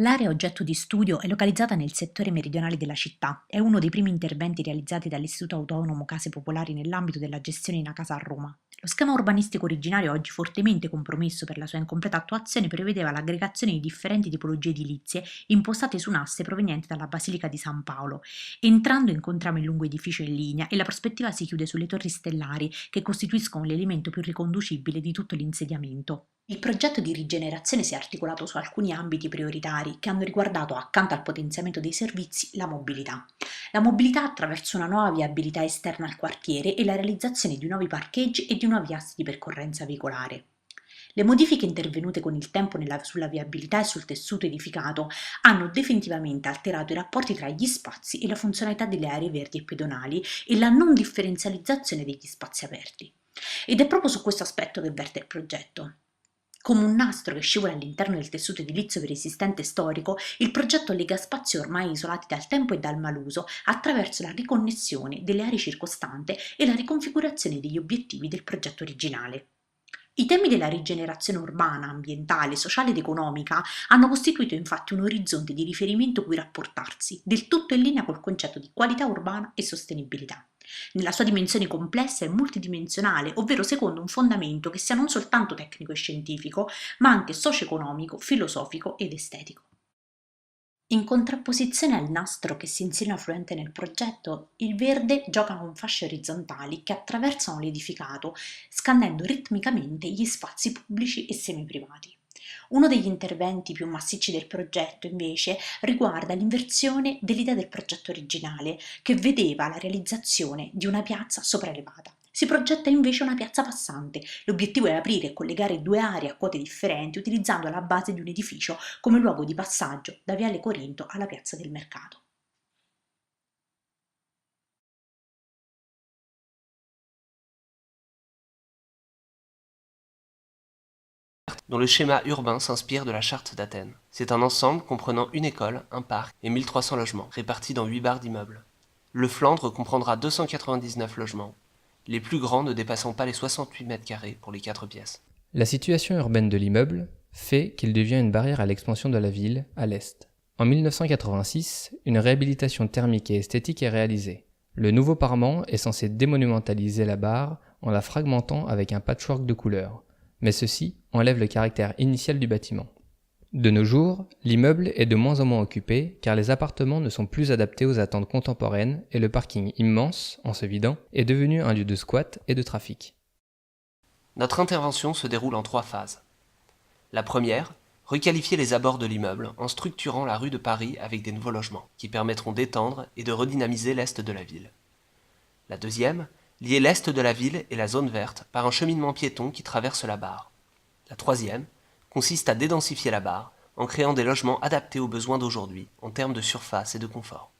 L'area oggetto di studio è localizzata nel settore meridionale della città. È uno dei primi interventi realizzati dall'Istituto Autonomo Case Popolari nell'ambito della gestione in casa a Roma. Lo schema urbanistico originario, oggi fortemente compromesso per la sua incompleta attuazione, prevedeva l'aggregazione di differenti tipologie edilizie impostate su un asse proveniente dalla Basilica di San Paolo. Entrando incontriamo il lungo edificio in linea e la prospettiva si chiude sulle torri stellari che costituiscono l'elemento più riconducibile di tutto l'insediamento. Il progetto di rigenerazione si è articolato su alcuni ambiti prioritari che hanno riguardato, accanto al potenziamento dei servizi, la mobilità. La mobilità attraverso una nuova viabilità esterna al quartiere e la realizzazione di nuovi parcheggi e di nuovi assi di percorrenza veicolare. Le modifiche intervenute con il tempo sulla viabilità e sul tessuto edificato hanno definitivamente alterato i rapporti tra gli spazi e la funzionalità delle aree verdi e pedonali e la non differenzializzazione degli spazi aperti. Ed è proprio su questo aspetto che verte il progetto. Come un nastro che scivola all'interno del tessuto edilizio resistente e storico, il progetto lega spazi ormai isolati dal tempo e dal maluso attraverso la riconnessione delle aree circostanti e la riconfigurazione degli obiettivi del progetto originale. I temi della rigenerazione urbana, ambientale, sociale ed economica hanno costituito infatti un orizzonte di riferimento cui rapportarsi, del tutto in linea col concetto di qualità urbana e sostenibilità, nella sua dimensione complessa e multidimensionale, ovvero secondo un fondamento che sia non soltanto tecnico e scientifico, ma anche socio-economico, filosofico ed estetico. In contrapposizione al nastro che si insinua fluente nel progetto, il verde gioca con fasce orizzontali che attraversano l'edificato, scandendo ritmicamente gli spazi pubblici e semiprivati. Uno degli interventi più massicci del progetto, invece, riguarda l'inversione dell'idea del progetto originale, che vedeva la realizzazione di una piazza sopraelevata. Si progetta invece una piazza passante. L'obiettivo è aprire e collegare due aree a quote differenti utilizzando la base di un edificio come luogo di passaggio da Viale Corinto alla Piazza del Mercato. Dont le schéma urbain s'inspire de la charte d'Athènes. C'est un ensemble comprenant une école, un parc et 1300 logements, répartis dans 8 barres d'immeubles. Le Flandre comprendra 299 logements, les plus grands ne dépassant pas les 68 mètres carrés pour les 4 pièces. La situation urbaine de l'immeuble fait qu'il devient une barrière à l'expansion de la ville, à l'est. En 1986, une réhabilitation thermique et esthétique est réalisée. Le nouveau parement est censé démonumentaliser la barre en la fragmentant avec un patchwork de couleurs, mais ceci enlève le caractère initial du bâtiment. De nos jours, l'immeuble est de moins en moins occupé car les appartements ne sont plus adaptés aux attentes contemporaines et le parking immense, en se vidant, est devenu un lieu de squat et de trafic. Notre intervention se déroule en 3 phases. La première, requalifier les abords de l'immeuble en structurant la rue de Paris avec des nouveaux logements, qui permettront d'étendre et de redynamiser l'est de la ville. La deuxième, lier l'est de la ville et la zone verte par un cheminement piéton qui traverse la barre. La troisième consiste à dédensifier la barre en créant des logements adaptés aux besoins d'aujourd'hui en termes de surface et de confort.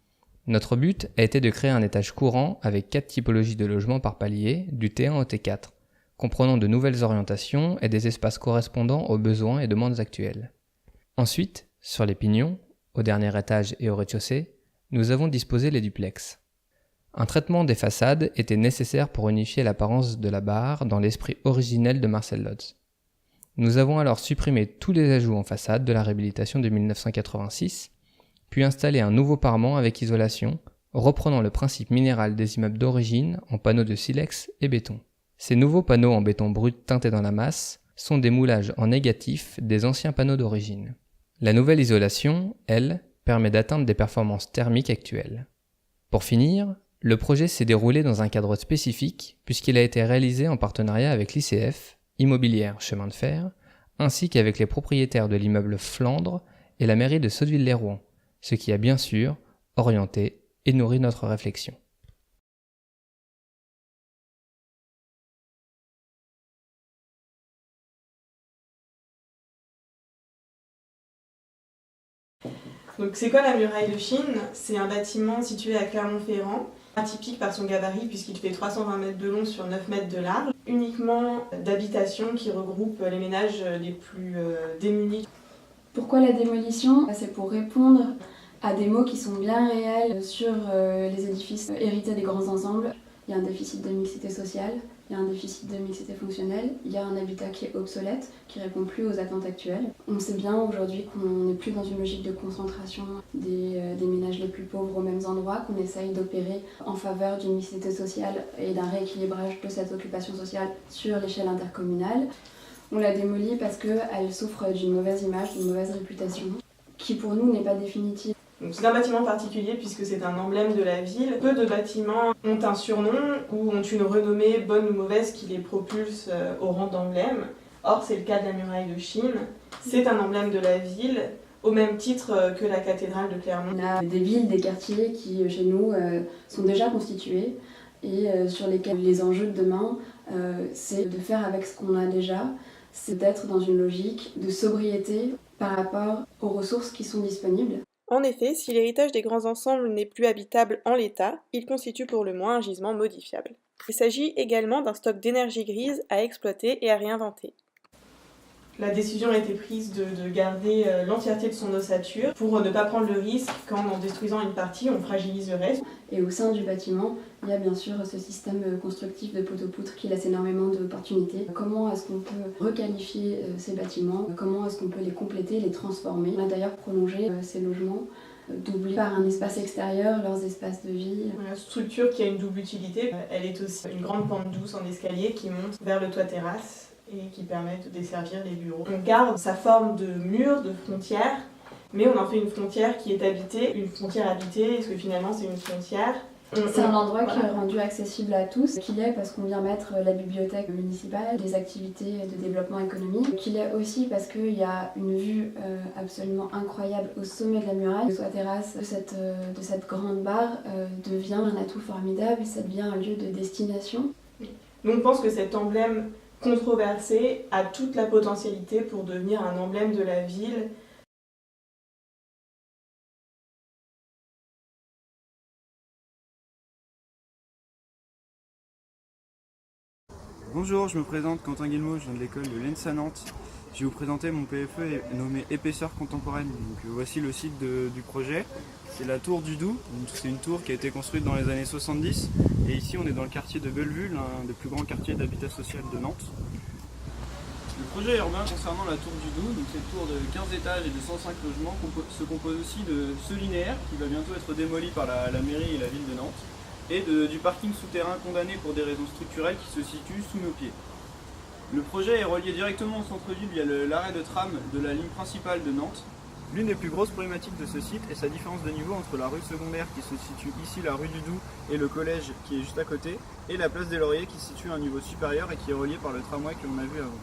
Notre but a été de créer un étage courant avec 4 typologies de logements par palier, du T1 au T4, comprenant de nouvelles orientations et des espaces correspondant aux besoins et demandes actuelles. Ensuite, sur les pignons, au dernier étage et au rez-de-chaussée, nous avons disposé les duplex. Un traitement des façades était nécessaire pour unifier l'apparence de la barre dans l'esprit originel de Marcel Lotz. Nous avons alors supprimé tous les ajouts en façade de la réhabilitation de 1986, puis installé un nouveau parement avec isolation, reprenant le principe minéral des immeubles d'origine en panneaux de silex et béton. Ces nouveaux panneaux en béton brut teintés dans la masse sont des moulages en négatif des anciens panneaux d'origine. La nouvelle isolation, elle, permet d'atteindre des performances thermiques actuelles. Pour finir, le projet s'est déroulé dans un cadre spécifique puisqu'il a été réalisé en partenariat avec l'ICF, Immobilière Chemin de Fer, ainsi qu'avec les propriétaires de l'immeuble Flandre et la mairie de Sotteville-lès-Rouen, ce qui a bien sûr orienté et nourri notre réflexion. Donc c'est quoi la muraille de Chine? C'est un bâtiment situé à Clermont-Ferrand, atypique par son gabarit puisqu'il fait 320 mètres de long sur 9 mètres de large, uniquement d'habitation qui regroupe les ménages les plus démunis. Pourquoi la démolition? C'est pour répondre à des maux qui sont bien réels sur les édifices hérités des grands ensembles. Il y a un déficit de mixité sociale, il y a un déficit de mixité fonctionnelle, il y a un habitat qui est obsolète, qui ne répond plus aux attentes actuelles. On sait bien aujourd'hui qu'on n'est plus dans une logique de concentration des ménages les plus pauvres aux mêmes endroits, qu'on essaye d'opérer en faveur d'une mixité sociale et d'un rééquilibrage de cette occupation sociale sur l'échelle intercommunale. On la démolit parce qu'elle souffre d'une mauvaise image, d'une mauvaise réputation, qui pour nous n'est pas définitive. Donc c'est un bâtiment particulier puisque c'est un emblème de la ville. Peu de bâtiments ont un surnom ou ont une renommée bonne ou mauvaise qui les propulse au rang d'emblème. Or c'est le cas de la muraille de Chine. C'est un emblème de la ville au même titre que la cathédrale de Clermont. On a des villes, des quartiers qui chez nous sont déjà constitués et sur lesquels les enjeux de demain c'est de faire avec ce qu'on a déjà, c'est d'être dans une logique de sobriété par rapport aux ressources qui sont disponibles. En effet, si l'héritage des grands ensembles n'est plus habitable en l'état, il constitue pour le moins un gisement modifiable. Il s'agit également d'un stock d'énergie grise à exploiter et à réinventer. La décision a été prise de garder l'entièreté de son ossature pour ne pas prendre le risque qu'en détruisant une partie, on fragilise le reste. Et au sein du bâtiment, il y a bien sûr ce système constructif de poteaux-poutres qui laisse énormément d'opportunités. Comment est-ce qu'on peut requalifier ces bâtiments? Comment est-ce qu'on peut les compléter, les transformer? On a d'ailleurs prolongé ces logements, doublés par un espace extérieur, leurs espaces de vie. La structure qui a une double utilité, elle est aussi une grande pente douce en escalier qui monte vers le toit terrasse et qui permet de desservir les bureaux. On garde sa forme de mur, de frontière, mais on en fait une frontière qui est habitée, une frontière habitée, parce que finalement c'est une frontière. C'est un endroit qui est rendu accessible à tous, qu'il est parce qu'on vient mettre la bibliothèque municipale, des activités de développement économique, qu'il est aussi parce qu'il y a une vue absolument incroyable au sommet de la muraille. Le toit terrasse de cette grande barre devient un atout formidable, ça devient un lieu de destination. Donc on pense que cet emblème controversé a toute la potentialité pour devenir un emblème de la ville. Bonjour, je me présente Quentin Guillemot, je viens de l'école de l'ENS à Nantes. Je vais vous présenter mon PFE nommé Épaisseur contemporaine. Donc, voici le site du projet. C'est la tour du Doubs. C'est une tour qui a été construite dans les années 70. Et ici on est dans le quartier de Bellevue, l'un des plus grands quartiers d'habitat social de Nantes. Le projet urbain concernant la tour du Doubs, donc cette tour de 15 étages et de 105 logements, se compose aussi de ce linéaire qui va bientôt être démoli par la mairie et la ville de Nantes, et du parking souterrain condamné pour des raisons structurelles qui se situe sous nos pieds. Le projet est relié directement au centre-ville via l'arrêt de tram de la ligne principale de Nantes. L'une des plus grosses problématiques de ce site est sa différence de niveau entre la rue secondaire qui se situe ici, la rue du Doubs, et le collège qui est juste à côté, et la place des Lauriers qui se situe à un niveau supérieur et qui est reliée par le tramway que l'on a vu avant.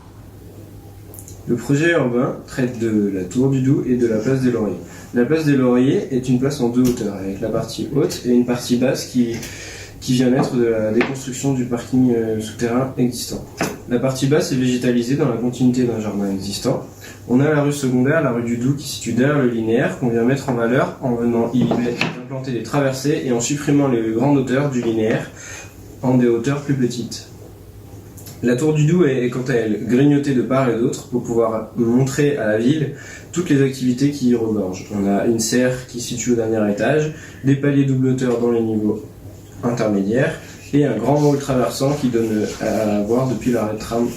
Le projet urbain traite de la tour du Doubs et de la place des Lauriers. La place des Lauriers est une place en deux hauteurs, avec la partie haute et une partie basse qui vient naître de la déconstruction du parking souterrain existant. La partie basse est végétalisée dans la continuité d'un jardin existant. On a la rue secondaire, la rue du Doubs, qui se situe derrière le linéaire, qu'on vient mettre en valeur en venant y implanter des traversées et en supprimant les grandes hauteurs du linéaire en des hauteurs plus petites. La tour du Doubs est quant à elle grignotée de part et d'autre pour pouvoir montrer à la ville toutes les activités qui y regorgent. On a une serre qui se situe au dernier étage, des paliers double hauteur dans les niveaux intermédiaires et un grand hall traversant qui donne à voir depuis l'arrêt de tram.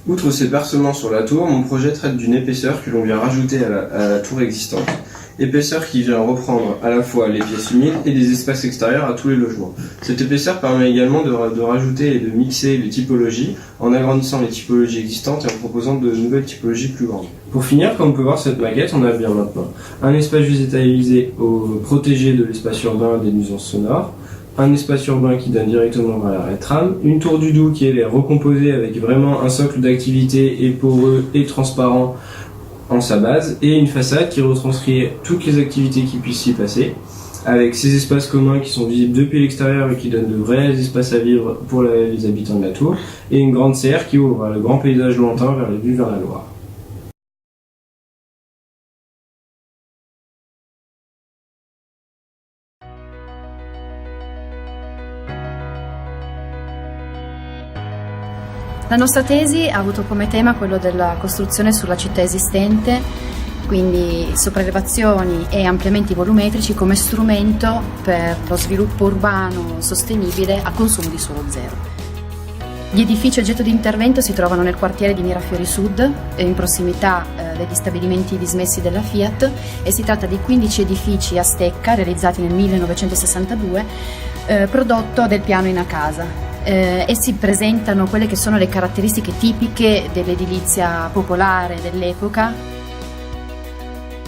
Outre ces percements sur la tour, mon projet traite d'une épaisseur que l'on vient rajouter à la tour existante. Épaisseur qui vient reprendre à la fois les pièces humides et des espaces extérieurs à tous les logements. Cette épaisseur permet également de rajouter et de mixer les typologies en agrandissant les typologies existantes et en proposant de nouvelles typologies plus grandes. Pour finir, comme on peut voir cette maquette, on a bien maintenant un espace végétalisé protégé de l'espace urbain des nuisances sonores, un espace urbain qui donne directement vers l'arrêt de tram, une tour du Doubs qui est recomposée avec vraiment un socle d'activité et poreux et transparent en sa base, et une façade qui retranscrit toutes les activités qui puissent y passer, avec ces espaces communs qui sont visibles depuis l'extérieur et qui donnent de vrais espaces à vivre pour les habitants de la tour, et une grande serre qui ouvre le grand paysage lointain vers les vues vers la Loire. La nostra tesi ha avuto come tema quello della costruzione sulla città esistente quindi sopraelevazioni e ampliamenti volumetrici come strumento per lo sviluppo urbano sostenibile a consumo di suolo zero. Gli edifici oggetto di intervento si trovano nel quartiere di Mirafiori Sud, in prossimità degli stabilimenti dismessi della Fiat, e si tratta di 15 edifici a stecca realizzati nel 1962, prodotto del piano in a casa. Essi presentano quelle che sono le caratteristiche tipiche dell'edilizia popolare dell'epoca.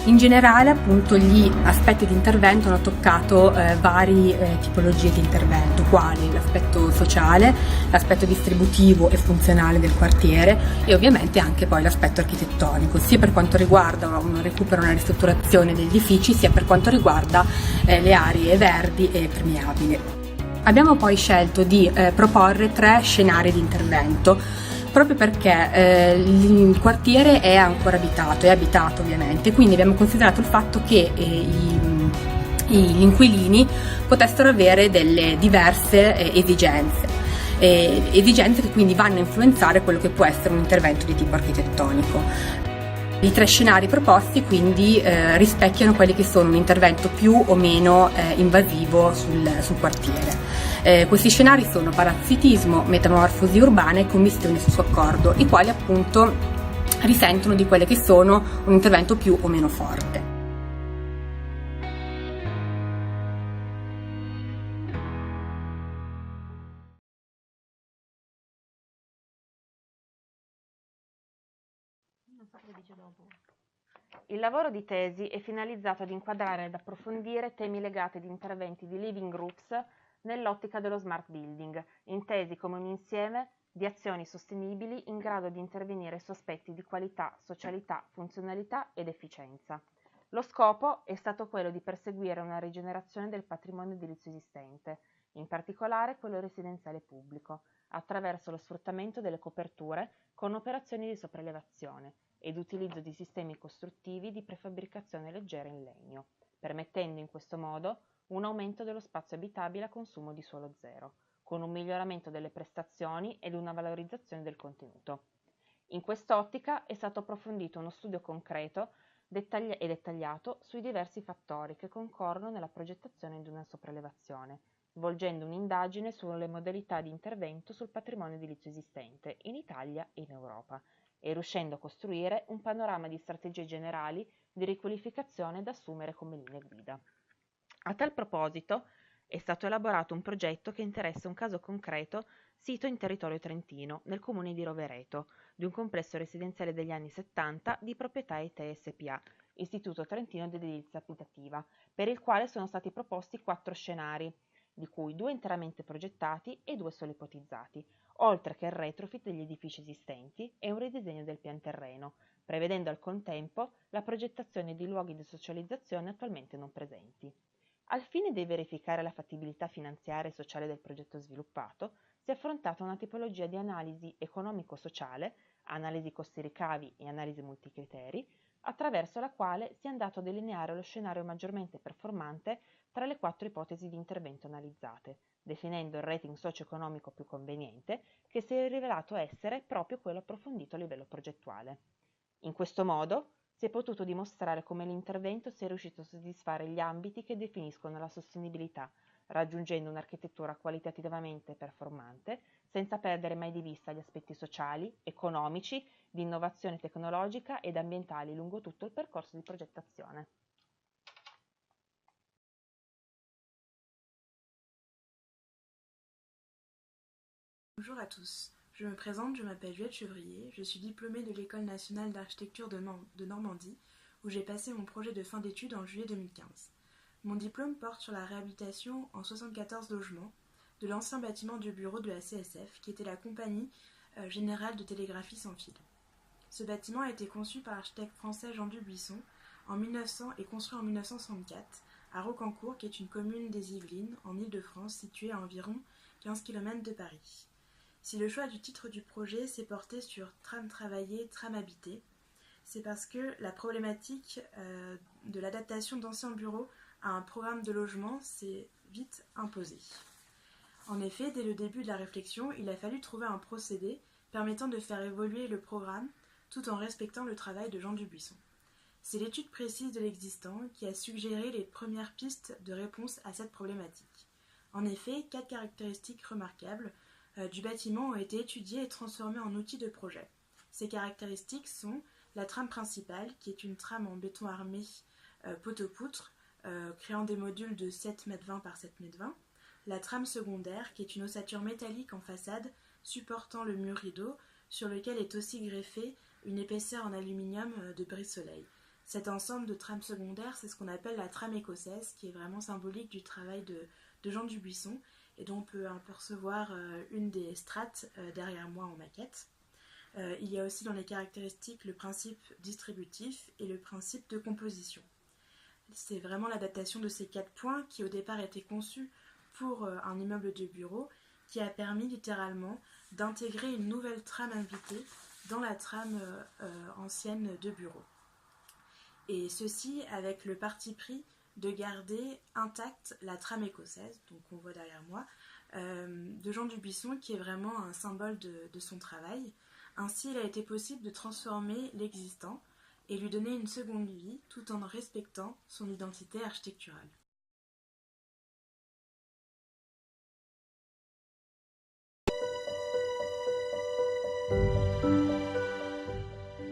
In generale, appunto, gli aspetti di intervento hanno toccato varie tipologie di intervento, quali l'aspetto sociale, l'aspetto distributivo e funzionale del quartiere e ovviamente anche poi l'aspetto architettonico, sia per quanto riguarda un recupero e una ristrutturazione degli edifici, sia per quanto riguarda le aree verdi e permeabili. Abbiamo poi scelto di proporre 3 scenari di intervento, proprio perché il quartiere è ancora abitato, è abitato ovviamente, quindi abbiamo considerato il fatto che gli inquilini potessero avere delle diverse esigenze che quindi vanno a influenzare quello che può essere un intervento di tipo architettonico. I 3 scenari proposti quindi rispecchiano quelli che sono un intervento più o meno invasivo sul quartiere. Questi scenari sono palazzitismo, metamorfosi urbana e commistione su accordo, i quali appunto risentono di quelle che sono un intervento più o meno forte. Il lavoro di tesi è finalizzato ad inquadrare ed approfondire temi legati ad interventi di living groups nell'ottica dello smart building, intesi come un insieme di azioni sostenibili in grado di intervenire su aspetti di qualità, socialità, funzionalità ed efficienza. Lo scopo è stato quello di perseguire una rigenerazione del patrimonio edilizio esistente, in particolare quello residenziale pubblico, attraverso lo sfruttamento delle coperture con operazioni di sopraelevazione ed utilizzo di sistemi costruttivi di prefabbricazione leggera in legno, permettendo in questo modo un aumento dello spazio abitabile a consumo di suolo zero, con un miglioramento delle prestazioni ed una valorizzazione del contenuto. In quest'ottica è stato approfondito uno studio concreto e dettagliato sui diversi fattori che concorrono nella progettazione di una sopraelevazione, svolgendo un'indagine sulle modalità di intervento sul patrimonio edilizio esistente in Italia e in Europa, e riuscendo a costruire un panorama di strategie generali di riqualificazione da assumere come linee guida. A tal proposito è stato elaborato un progetto che interessa un caso concreto sito in territorio trentino, nel comune di Rovereto, di un complesso residenziale degli anni 70 di proprietà ETE SpA, Istituto Trentino di Edilizia Abitativa, per il quale sono stati proposti 4 scenari, di cui 2 interamente progettati e 2 solo ipotizzati, oltre che il retrofit degli edifici esistenti e un ridisegno del pian terreno, prevedendo al contempo la progettazione di luoghi di socializzazione attualmente non presenti. Al fine di verificare la fattibilità finanziaria e sociale del progetto sviluppato, si è affrontata una tipologia di analisi economico-sociale, analisi costi-ricavi e analisi multicriteri, attraverso la quale si è andato a delineare lo scenario maggiormente performante tra le 4 ipotesi di intervento analizzate, definendo il rating socio-economico più conveniente, che si è rivelato essere proprio quello approfondito a livello progettuale. In questo modo si è potuto dimostrare come l'intervento sia riuscito a soddisfare gli ambiti che definiscono la sostenibilità, raggiungendo un'architettura qualitativamente performante, senza perdere mai di vista gli aspetti sociali, economici, di innovazione tecnologica ed ambientali lungo tutto il percorso di progettazione. Bonjour à tous, je me présente, je m'appelle Juliette Chevrier, je suis diplômée de l'École nationale d'architecture de Normandie, où j'ai passé mon projet de fin d'études en juillet 2015. Mon diplôme porte sur la réhabilitation en 74 logements de l'ancien bâtiment du bureau de la CSF, qui était la compagnie générale de télégraphie sans fil. Ce bâtiment a été conçu par l'architecte français Jean Dubuisson en 1900 et construit en 1964 à Rocancourt, qui est une commune des Yvelines, en Île-de-France, située à environ 15 km de Paris. Si le choix du titre du projet s'est porté sur tram travaillé, tram habité, c'est parce que la problématique de l'adaptation d'anciens bureaux à un programme de logement s'est vite imposée. En effet, dès le début de la réflexion, il a fallu trouver un procédé permettant de faire évoluer le programme tout en respectant le travail de Jean Dubuisson. C'est l'étude précise de l'existant qui a suggéré les premières pistes de réponse à cette problématique. En effet, 4 caractéristiques remarquables du bâtiment ont été étudiées et transformées en outils de projet. Ces caractéristiques sont la trame principale, qui est une trame en béton armé poteau-poutre, créant des modules de 7,20 m par 7,20 m, la trame secondaire, qui est une ossature métallique en façade supportant le mur rideau, sur lequel est aussi greffée une épaisseur en aluminium de brise-soleil. Cet ensemble de trames secondaires, c'est ce qu'on appelle la trame écossaise, qui est vraiment symbolique du travail de Jean Dubuisson, et dont on peut apercevoir une des strates derrière moi en maquette. Il y a aussi dans les caractéristiques le principe distributif et le principe de composition. C'est vraiment l'adaptation de ces 4 points qui au départ étaient conçus pour un immeuble de bureau qui a permis littéralement d'intégrer une nouvelle trame invitée dans la trame ancienne de bureau. Et ceci avec le parti pris de garder intacte la trame écossaise, donc on voit derrière moi, de Jean Dubuisson, qui est vraiment un symbole de son travail. Ainsi, il a été possible de transformer l'existant et lui donner une seconde vie tout en respectant son identité architecturale.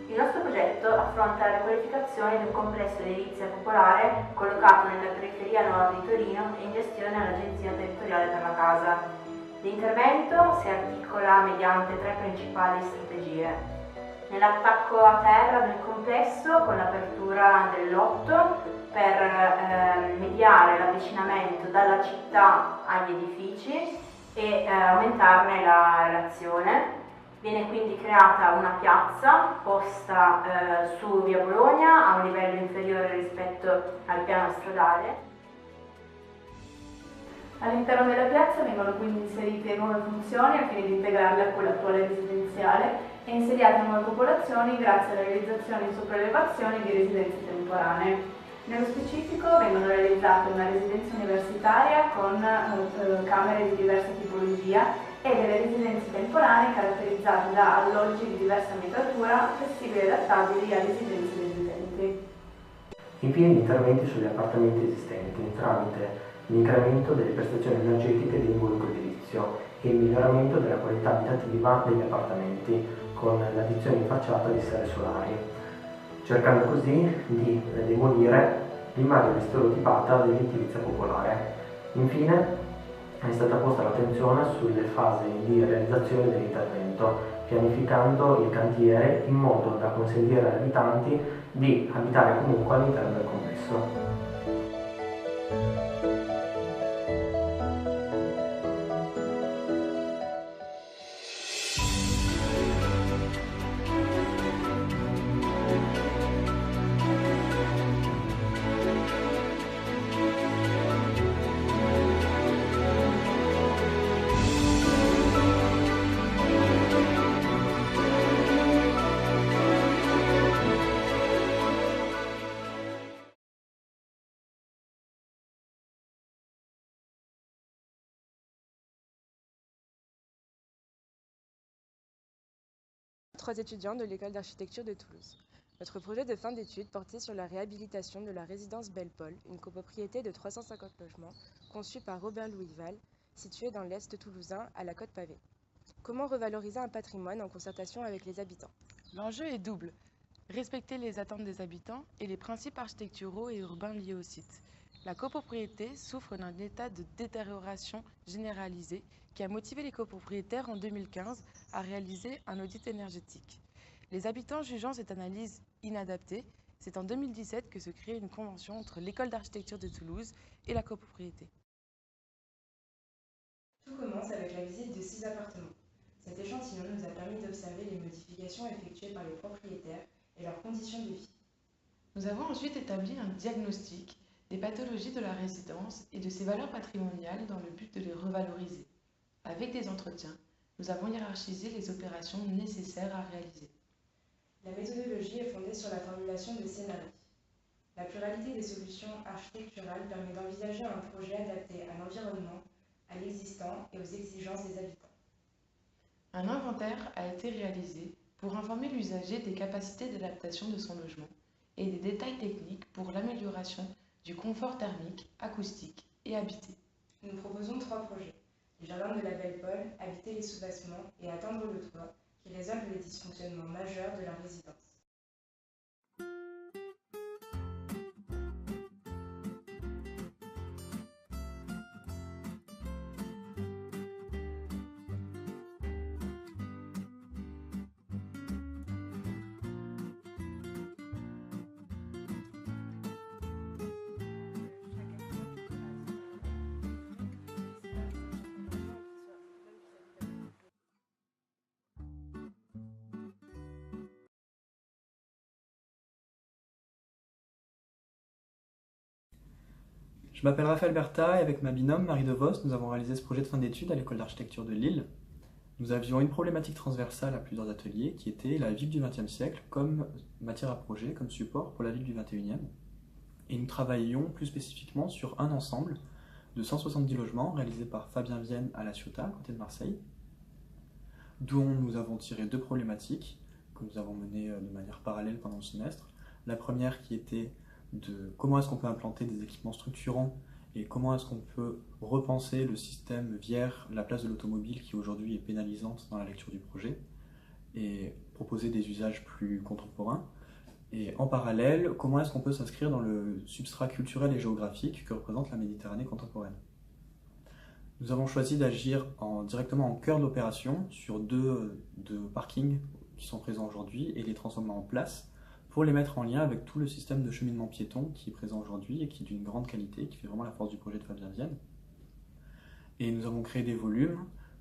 Il nostro progetto affronta la riqualificazione di un complesso edilizia popolare collocato nella periferia nord di Torino e in gestione all'Agenzia Territoriale per la Casa. L'intervento si articola mediante 3 principali strategie. Nell'attacco a terra del complesso, con l'apertura del lotto, per mediare l'avvicinamento dalla città agli edifici e aumentarne la relazione. Viene quindi creata una piazza posta su via Bologna a un livello inferiore rispetto al piano stradale. All'interno della piazza vengono quindi inserite nuove funzioni al fine di integrarle a quella attuale residenziale e insediate nuove popolazioni grazie alla realizzazione in sopraelevazione di residenze temporanee. Nello specifico vengono realizzate una residenza universitaria con camere di diversa tipologia e delle residenze temporanee caratterizzate da alloggi di diversa metratura, flessibili e adattabili a residenze degli utenti. Infine gli interventi sugli appartamenti esistenti tramite l'incremento delle prestazioni energetiche dell'involucro edilizio e il miglioramento della qualità abitativa degli appartamenti con l'addizione in facciata di serre solari, cercando così di demolire l'immagine stereotipata dell'edilizia popolare. Infine è stata posta l'attenzione sulle fasi di realizzazione dell'intervento, pianificando il cantiere in modo da consentire agli abitanti di abitare comunque all'interno del complesso. Trois étudiants de l'école d'architecture de Toulouse. Notre projet de fin d'études portait sur la réhabilitation de la résidence Belle-Paul, une copropriété de 350 logements conçue par Robert Louis-Val, située dans l'Est toulousain à la Côte-Pavée. Comment revaloriser un patrimoine en concertation avec les habitants? L'enjeu est double. Respecter les attentes des habitants et les principes architecturaux et urbains liés au site. La copropriété souffre d'un état de détérioration généralisée qui a motivé les copropriétaires en 2015 à réaliser un audit énergétique. Les habitants jugeant cette analyse inadaptée, c'est en 2017 que se crée une convention entre l'école d'architecture de Toulouse et la copropriété. Tout commence avec la visite de 6 appartements. Cet échantillon nous a permis d'observer les modifications effectuées par les propriétaires et leurs conditions de vie. Nous avons ensuite établi un diagnostic des pathologies de la résidence et de ses valeurs patrimoniales dans le but de les revaloriser. Avec des entretiens, nous avons hiérarchisé les opérations nécessaires à réaliser. La méthodologie est fondée sur la formulation de scénarios. La pluralité des solutions architecturales permet d'envisager un projet adapté à l'environnement, à l'existant et aux exigences des habitants. Un inventaire a été réalisé pour informer l'usager des capacités d'adaptation de son logement et des détails techniques pour l'amélioration du confort thermique, acoustique et habité. Nous proposons 3 projets. Le jardin de la Belle Paule, habiter les sous-bassements et atteindre le toit, qui résolvent les dysfonctionnements majeurs de la résidence. Je m'appelle Raphaël Bertha et avec ma binôme Marie DeVos, nous avons réalisé ce projet de fin d'études à l'école d'architecture de Lille. Nous avions une problématique transversale à plusieurs ateliers qui était la ville du XXe siècle comme matière à projet, comme support pour la ville du XXIe. Et nous travaillions plus spécifiquement sur un ensemble de 170 logements réalisés par Fabien Vienne à La Ciotat, à côté de Marseille, dont nous avons tiré 2 problématiques que nous avons menées de manière parallèle pendant le semestre. La première qui était de comment est-ce qu'on peut implanter des équipements structurants et comment est-ce qu'on peut repenser le système VIR, la place de l'automobile qui aujourd'hui est pénalisante dans la lecture du projet, et proposer des usages plus contemporains. Et en parallèle, comment est-ce qu'on peut s'inscrire dans le substrat culturel et géographique que représente la Méditerranée contemporaine. Nous avons choisi d'agir directement en cœur de l'opération sur 2 parkings qui sont présents aujourd'hui et les transformer en place pour les mettre en lien avec tout le système de cheminement piéton qui est présent aujourd'hui et qui est d'une grande qualité, qui fait vraiment la force du projet de Fabien Vienne. Et nous avons créé des volumes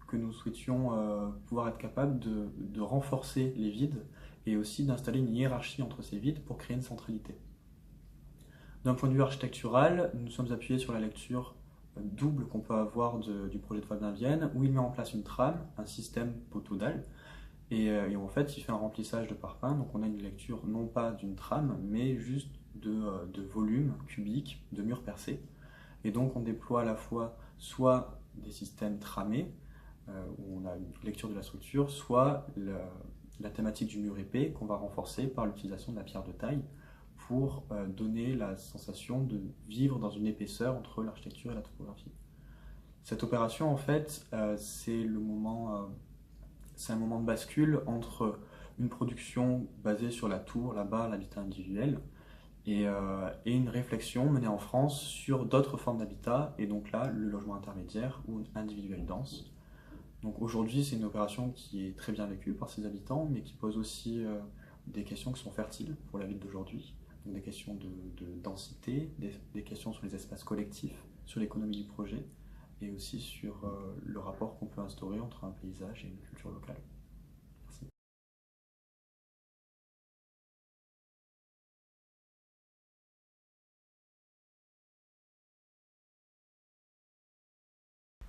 que nous souhaitions pouvoir être capables de renforcer les vides et aussi d'installer une hiérarchie entre ces vides pour créer une centralité. D'un point de vue architectural, nous sommes appuyés sur la lecture double qu'on peut avoir du projet de Fabien Vienne, où il met en place une trame, un système poteau-dalle, et en fait il fait un remplissage de parpaings, donc on a une lecture non pas d'une trame, mais juste de volumes cubiques, de murs percés. Et donc on déploie à la fois soit des systèmes tramés, où on a une lecture de la structure, soit la thématique du mur épais qu'on va renforcer par l'utilisation de la pierre de taille pour donner la sensation de vivre dans une épaisseur entre l'architecture et la topographie. Cette opération, en fait, c'est un moment de bascule entre une production basée sur la tour, là-bas, l'habitat individuel, et une réflexion menée en France sur d'autres formes d'habitat, et donc là, le logement intermédiaire ou individuel dense. Donc aujourd'hui, c'est une opération qui est très bien vécue par ses habitants, mais qui pose aussi des questions qui sont fertiles pour la ville d'aujourd'hui. Donc des questions de densité, des questions sur les espaces collectifs, sur l'économie du projet, et aussi sur le rapport qu'on peut instaurer entre un paysage et une culture locale. Merci.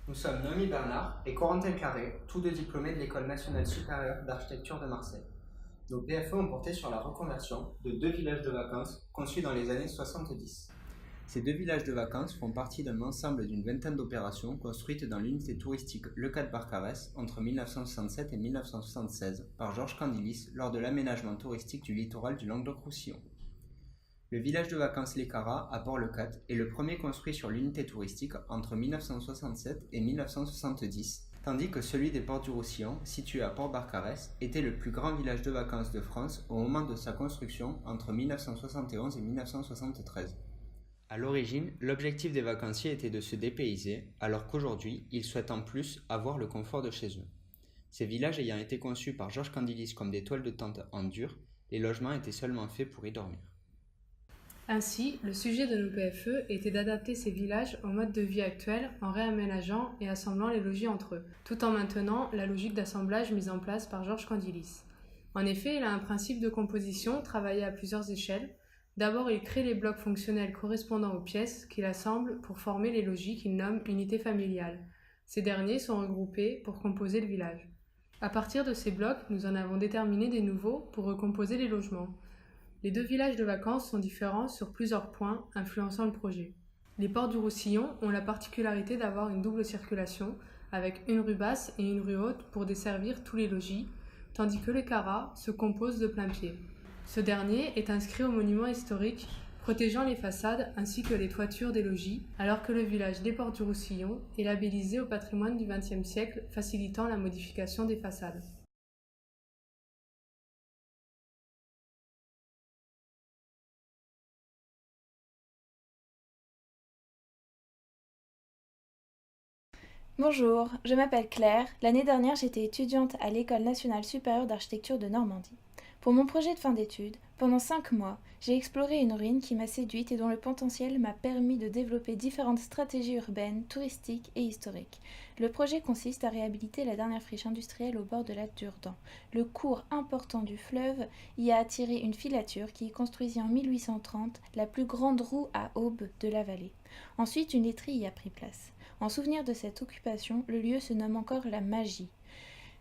Nous sommes Noémie Bernard et Corentin Carré, tous 2 diplômés de l'École nationale supérieure d'architecture de Marseille. Nos PFE ont porté sur la reconversion de 2 villages de vacances conçus dans les années 70. Ces 2 villages de vacances font partie d'un ensemble d'une vingtaine d'opérations construites dans l'unité touristique Le Cat Barcarès entre 1967 et 1976 par Georges Candilis lors de l'aménagement touristique du littoral du Languedoc-Roussillon. Le village de vacances Les Carats à Port-le-Cat est le premier construit sur l'unité touristique entre 1967 et 1970, tandis que celui des Portes du Roussillon, situé à Port-Barcarès, était le plus grand village de vacances de France au moment de sa construction entre 1971 et 1973. À l'origine, l'objectif des vacanciers était de se dépayser, alors qu'aujourd'hui, ils souhaitent en plus avoir le confort de chez eux. Ces villages ayant été conçus par Georges Candilis comme des toiles de tente en dur, les logements étaient seulement faits pour y dormir. Ainsi, le sujet de nos PFE était d'adapter ces villages au mode de vie actuel en réaménageant et assemblant les logis entre eux, tout en maintenant la logique d'assemblage mise en place par Georges Candilis. En effet, il a un principe de composition travaillé à plusieurs échelles. D'abord, il crée les blocs fonctionnels correspondant aux pièces qu'il assemble pour former les logis qu'il nomme unités familiales. Ces derniers sont regroupés pour composer le village. À partir de ces blocs, nous en avons déterminé des nouveaux pour recomposer les logements. Les 2 villages de vacances sont différents sur plusieurs points influençant le projet. Les Portes du Roussillon ont la particularité d'avoir une double circulation avec une rue basse et une rue haute pour desservir tous les logis, tandis que les Carats se composent de plain-pied. Ce dernier est inscrit au monument historique, protégeant les façades ainsi que les toitures des logis, alors que le village des Portes du Roussillon est labellisé au patrimoine du XXe siècle, facilitant la modification des façades. Bonjour, je m'appelle Claire. L'année dernière, j'étais étudiante à l'École nationale supérieure d'architecture de Normandie. Pour mon projet de fin d'études, pendant 5 mois, j'ai exploré une ruine qui m'a séduite et dont le potentiel m'a permis de développer différentes stratégies urbaines, touristiques et historiques. Le projet consiste à réhabiliter la dernière friche industrielle au bord de la Durdan. Le cours important du fleuve y a attiré une filature qui construisit en 1830 la plus grande roue à aubes de la vallée. Ensuite, une laiterie y a pris place. En souvenir de cette occupation, le lieu se nomme encore la Magie.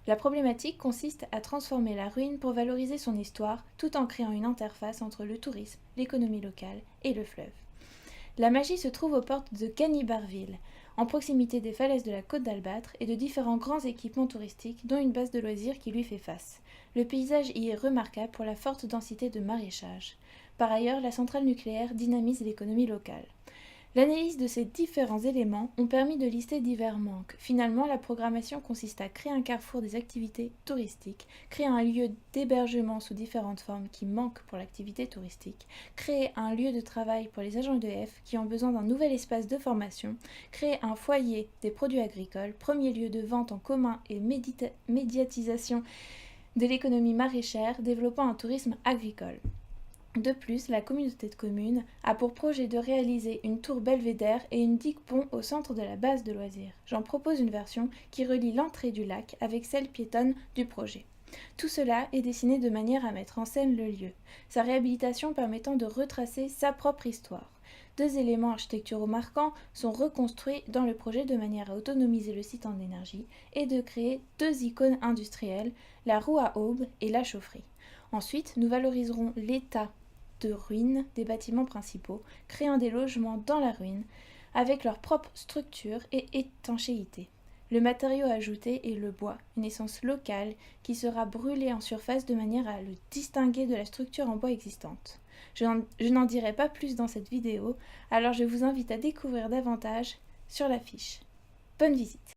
La problématique consiste à transformer la ruine pour valoriser son histoire tout en créant une interface entre le tourisme, l'économie locale et le fleuve. La Magie se trouve aux portes de Canibarville, en proximité des falaises de la Côte d'Albâtre et de différents grands équipements touristiques dont une base de loisirs qui lui fait face. Le paysage y est remarquable pour la forte densité de maraîchage. Par ailleurs, la centrale nucléaire dynamise l'économie locale. L'analyse de ces différents éléments ont permis de lister divers manques. Finalement, la programmation consiste à créer un carrefour des activités touristiques, créer un lieu d'hébergement sous différentes formes qui manquent pour l'activité touristique, créer un lieu de travail pour les agents EDF qui ont besoin d'un nouvel espace de formation, créer un foyer des produits agricoles, premier lieu de vente en commun et médiatisation de l'économie maraîchère, développant un tourisme agricole. De plus, la communauté de communes a pour projet de réaliser une tour belvédère et une digue-pont au centre de la base de loisirs. J'en propose une version qui relie l'entrée du lac avec celle piétonne du projet. Tout cela est dessiné de manière à mettre en scène le lieu, sa réhabilitation permettant de retracer sa propre histoire. 2 éléments architecturaux marquants sont reconstruits dans le projet de manière à autonomiser le site en énergie et de créer 2 icônes industrielles, la roue à aubes et la chaufferie. Ensuite, nous valoriserons l'état de ruines des bâtiments principaux, créant des logements dans la ruine, avec leur propre structure et étanchéité. Le matériau ajouté est le bois, une essence locale qui sera brûlée en surface de manière à le distinguer de la structure en bois existante. Je n'en dirai pas plus dans cette vidéo, alors je vous invite à découvrir davantage sur la fiche. Bonne visite!